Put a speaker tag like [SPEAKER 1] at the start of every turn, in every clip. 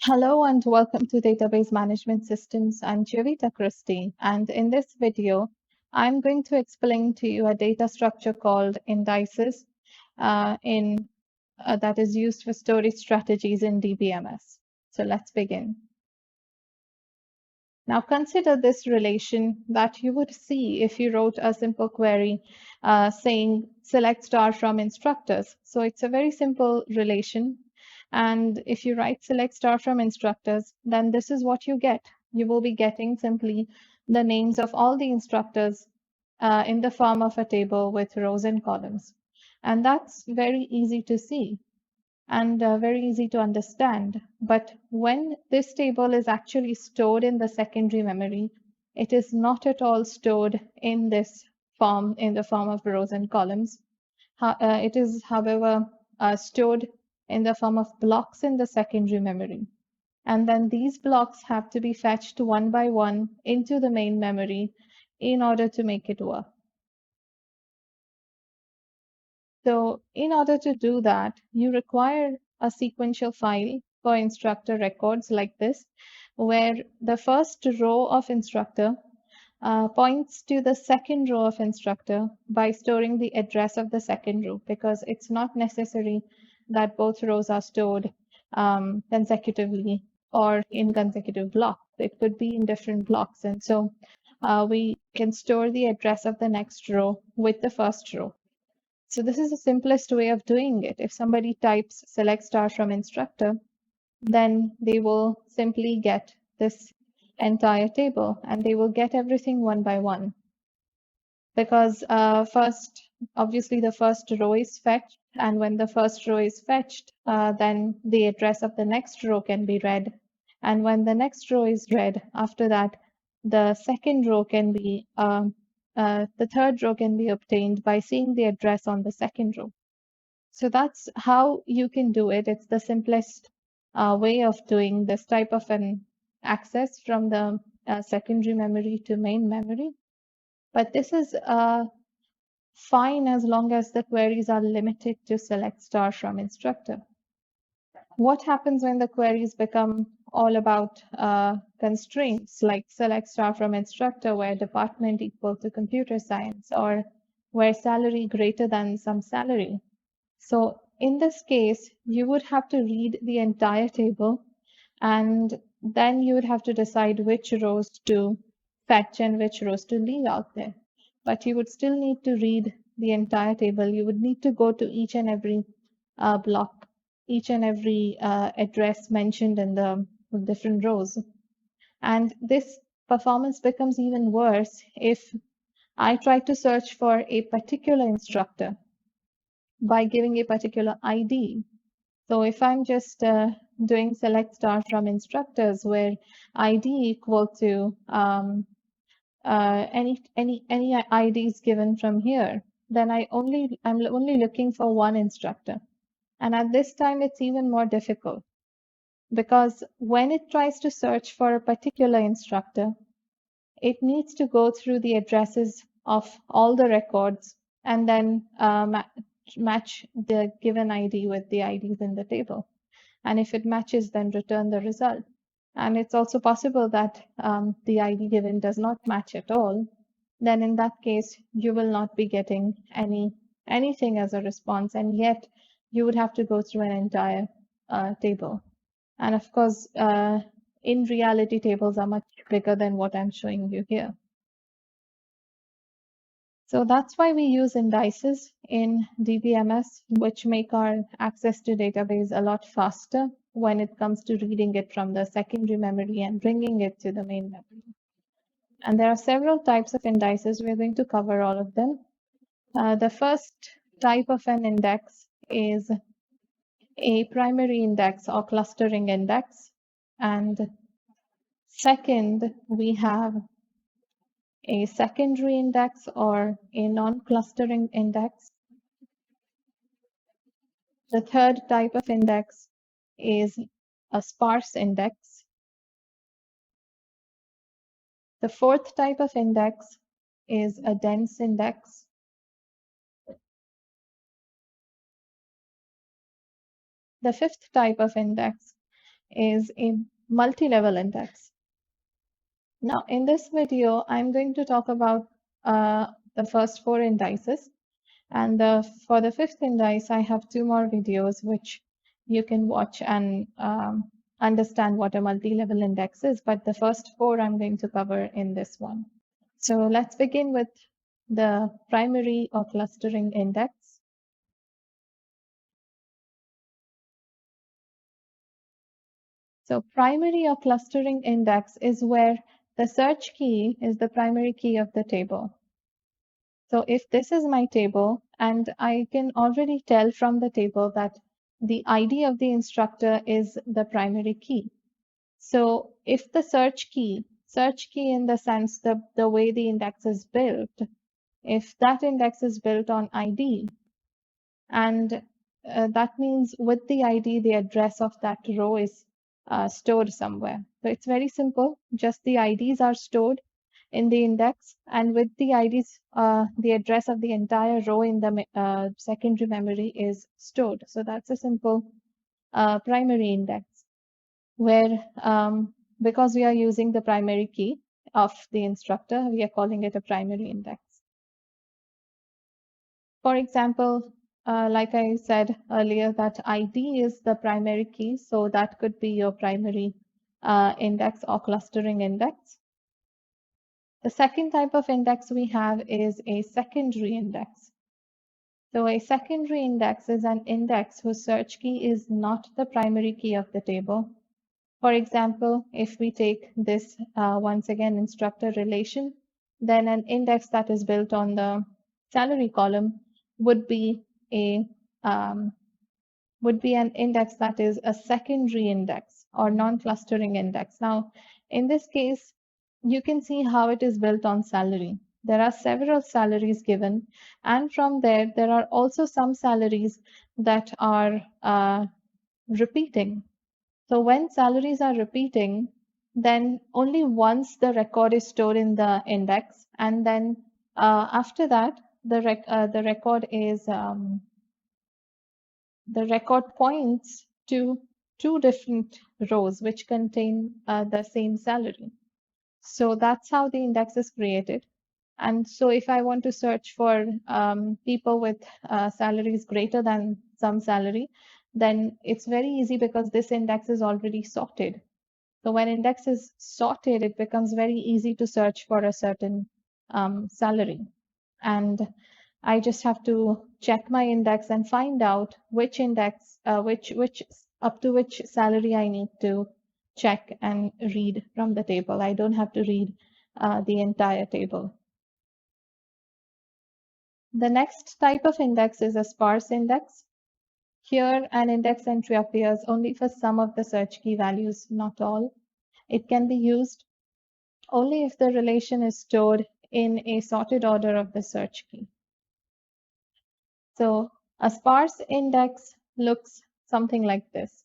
[SPEAKER 1] Hello and welcome to Database Management Systems. I'm Jovita Christie, and in this video, I'm going to explain to you a data structure called indices that is used for storage strategies in DBMS. So let's begin. Now consider this relation that you would see if you wrote a simple query saying select star from instructors. So it's a very simple relation. And if you write select star from instructors, then this is what you get. You will be getting simply the names of all the instructors in the form of a table with rows and columns. And that's very easy to see and very easy to understand. But when this table is actually stored in the secondary memory, it is not at all stored in this form, in the form of rows and columns. It is, however, stored in the form of blocks in the secondary memory. And then these blocks have to be fetched one by one into the main memory in order to make it work. So in order to do that, you require a sequential file for instructor records like this, where the first row of instructor points to the second row of instructor by storing the address of the second row, because it's not necessary that both rows are stored consecutively or in consecutive blocks. It could be in different blocks. And so we can store the address of the next row with the first row. So this is the simplest way of doing it. If somebody types select star from instructor, then they will simply get this entire table and they will get everything one by one. Because first, obviously the first row is fetched, and when the first row is fetched, then the address of the next row can be read. And when the next row is read, after that, the second row can be the third row can be obtained by seeing the address on the second row. So that's how you can do it. It's the simplest way of doing this type of an access from the secondary memory to main memory. But this is fine as long as the queries are limited to select star from instructor. What happens when the queries become all about constraints, like select star from instructor where department equal to computer science, or where salary greater than some salary? So in this case, you would have to read the entire table, and then you would have to decide which rows to fetch and which rows to leave out there. But you would still need to read the entire table. You would need to go to each and every block, each and every address mentioned in the different rows. And this performance becomes even worse if I try to search for a particular instructor by giving a particular ID. So if I'm just doing select star from instructors where ID equal to any IDs given from here, then I'm only looking for one instructor. And at this time, it's even more difficult, because when it tries to search for a particular instructor, it needs to go through the addresses of all the records and then match the given ID with the IDs in the table. And if it matches, then return the result. And it's also possible that the ID given does not match at all. Then in that case, you will not be getting anything as a response, and yet you would have to go through an entire table. And of course, in reality, tables are much bigger than what I'm showing you here. So that's why we use indices in DBMS, which make our access to database a lot faster when it comes to reading it from the secondary memory and bringing it to the main memory. And there are several types of indices. We're going to cover all of them. The first type of an index is a primary index or clustering index. And second, we have a secondary index or a non-clustering index. The third type of index is a sparse index. The fourth type of index is a dense index. The fifth type of index is a multi-level index. Now, in this video, I'm going to talk about the first four indices. And for the fifth indice, I have two more videos which you can watch and understand what a multi-level index is. But the first four I'm going to cover in this one. So let's begin with the primary or clustering index. So primary or clustering index is where the search key is the primary key of the table. So if this is my table, and I can already tell from the table that the ID of the instructor is the primary key. So if the search key in the sense the way the index is built, if that index is built on ID, and that means with the ID, the address of that row is stored somewhere. So it's very simple. Just the IDs are stored in the index, and with the IDs, the address of the entire row in the secondary memory is stored. So that's a simple primary index where because we are using the primary key of the instructor, we are calling it a primary index. For example, like I said earlier, that ID is the primary key, so that could be your primary index or clustering index. The second type of index we have is a secondary index. So a secondary index is an index whose search key is not the primary key of the table. For example, if we take this once again instructor relation, then an index that is built on the salary column would be a would be an index that is a secondary index or non-clustering index. Now, in this case, you can see how it is built on salary. There are several salaries given, and from there are also some salaries that are repeating. So when salaries are repeating, then only once the record is stored in the index, and then after that, the record is the record points to two different rows which contain the same salary. So that's how the index is created. And so if I want to search for people with salaries greater than some salary, then it's very easy because this index is already sorted. So when index is sorted, it becomes very easy to search for a certain salary. And I just have to check my index and find out which index, which up to which salary I need to check and read from the table. I don't have to read the entire table. The next type of index is a sparse index. Here, an index entry appears only for some of the search key values, not all. It can be used only if the relation is stored in a sorted order of the search key. So a sparse index looks something like this.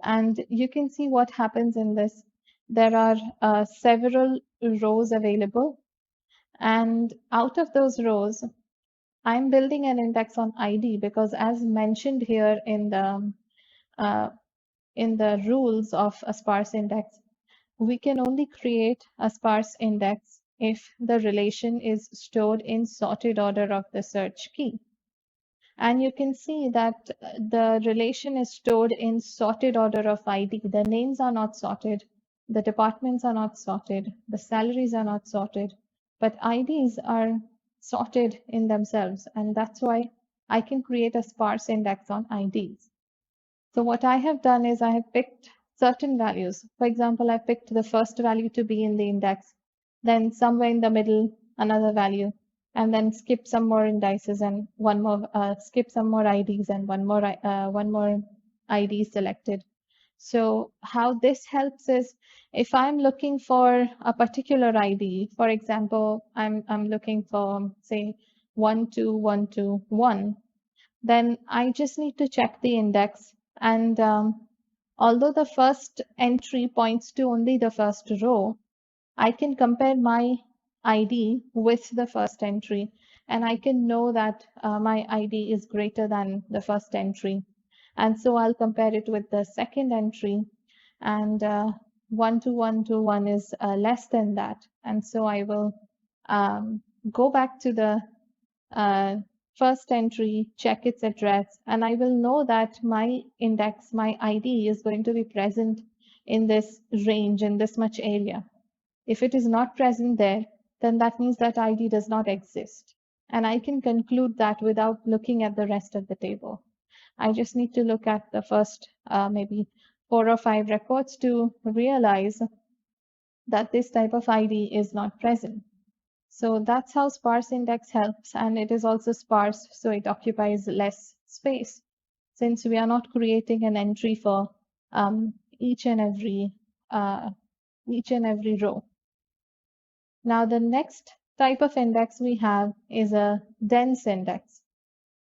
[SPEAKER 1] And you can see what happens in this. There are several rows available. And out of those rows, I'm building an index on ID because as mentioned here in the rules of a sparse index, we can only create a sparse index if the relation is stored in sorted order of the search key. And you can see that the relation is stored in sorted order of ID. The names are not sorted, the departments are not sorted, the salaries are not sorted, but IDs are sorted in themselves. And that's why I can create a sparse index on IDs. So what I have done is I have picked certain values. For example, I picked the first value to be in the index, then somewhere in the middle, another value, and then skip some more indices and one more, skip some more IDs and one more ID selected. So how this helps is if I'm looking for a particular ID, for example, I'm looking for say 12121, then I just need to check the index. And although the first entry points to only the first row, I can compare my ID with the first entry, and I can know that my ID is greater than the first entry. And so I'll compare it with the second entry. and 1 to 1 to 1 is less than that. And so I will go back to the first entry, check its address, and I will know that my index, my ID is going to be present in this range, in this much area. If it is not present there, then that means that ID does not exist. And I can conclude that without looking at the rest of the table. I just need to look at the first maybe 4 or 5 records to realize that this type of ID is not present. So that's how sparse index helps, and it is also sparse, so it occupies less space, since we are not creating an entry for each and every row. Now the next type of index we have is a dense index.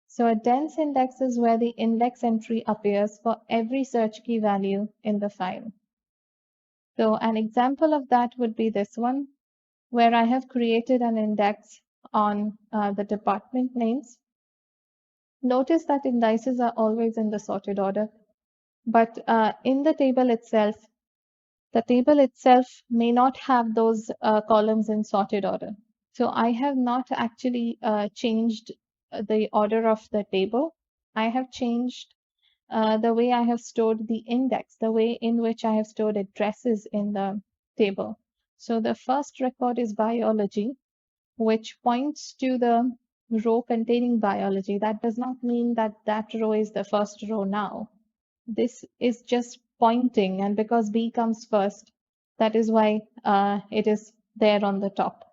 [SPEAKER 1] So a dense index is where the index entry appears for every search key value in the file. So an example of that would be this one, where I have created an index on the department names. Notice that indices are always in the sorted order, but in the table itself may not have those columns in sorted order. So I have not actually changed the order of the table. I have changed the way I have stored the index, the way in which I have stored addresses in the table. So the first record is biology, which points to the row containing biology. That does not mean that that row is the first row now. This is just pointing, and because B comes first, that is why it is there on the top.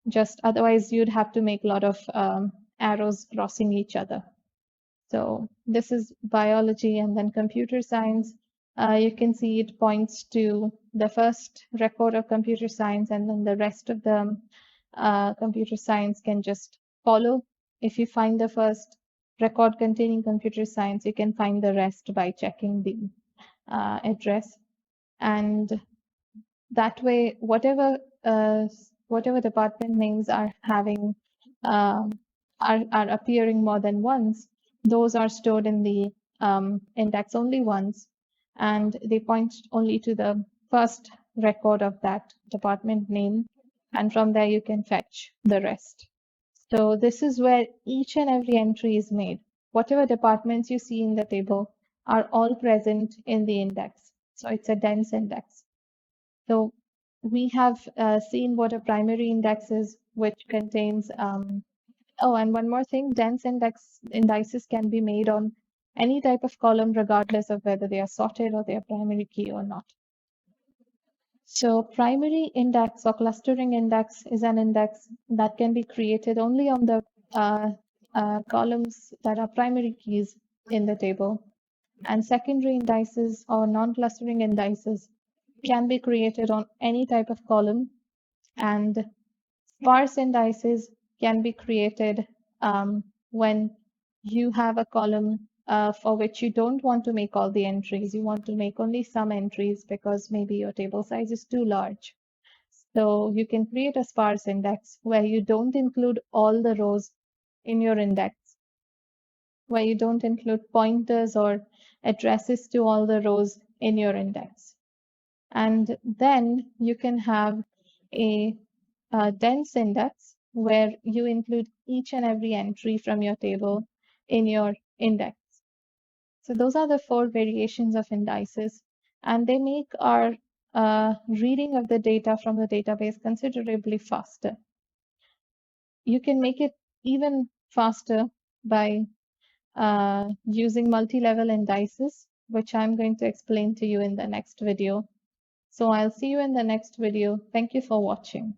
[SPEAKER 1] Just otherwise, you'd have to make a lot of arrows crossing each other. So this is biology, and then computer science. You can see it points to the first record of computer science, and then the rest of the computer science can just follow. If you find the first record containing computer science, you can find the rest by checking the address. And that way, whatever department names are having are appearing more than once, those are stored in the index only once, and they point only to the first record of that department name, and from there you can fetch the rest. So this is where each and every entry is made. Whatever departments you see in the table are all present in the index. So it's a dense index. So we have seen what a primary index is, which contains oh, and one more thing, dense indices can be made on any type of column, regardless of whether they are sorted or they are primary key or not. So primary index or clustering index is an index that can be created only on the columns that are primary keys in the table. And secondary indices or non-clustering indices can be created on any type of column, and sparse indices can be created when you have a column for which you don't want to make all the entries. You want to make only some entries because maybe your table size is too large. So you can create a sparse index where you don't include all the rows in your index, where you don't include pointers or addresses to all the rows in your index. And then you can have a dense index where you include each and every entry from your table in your index. So those are the 4 variations of indices, and they make our reading of the data from the database considerably faster. You can make it even faster by using multi-level indices, which I'm going to explain to you in the next video. So I'll see you in the next video. Thank you for watching.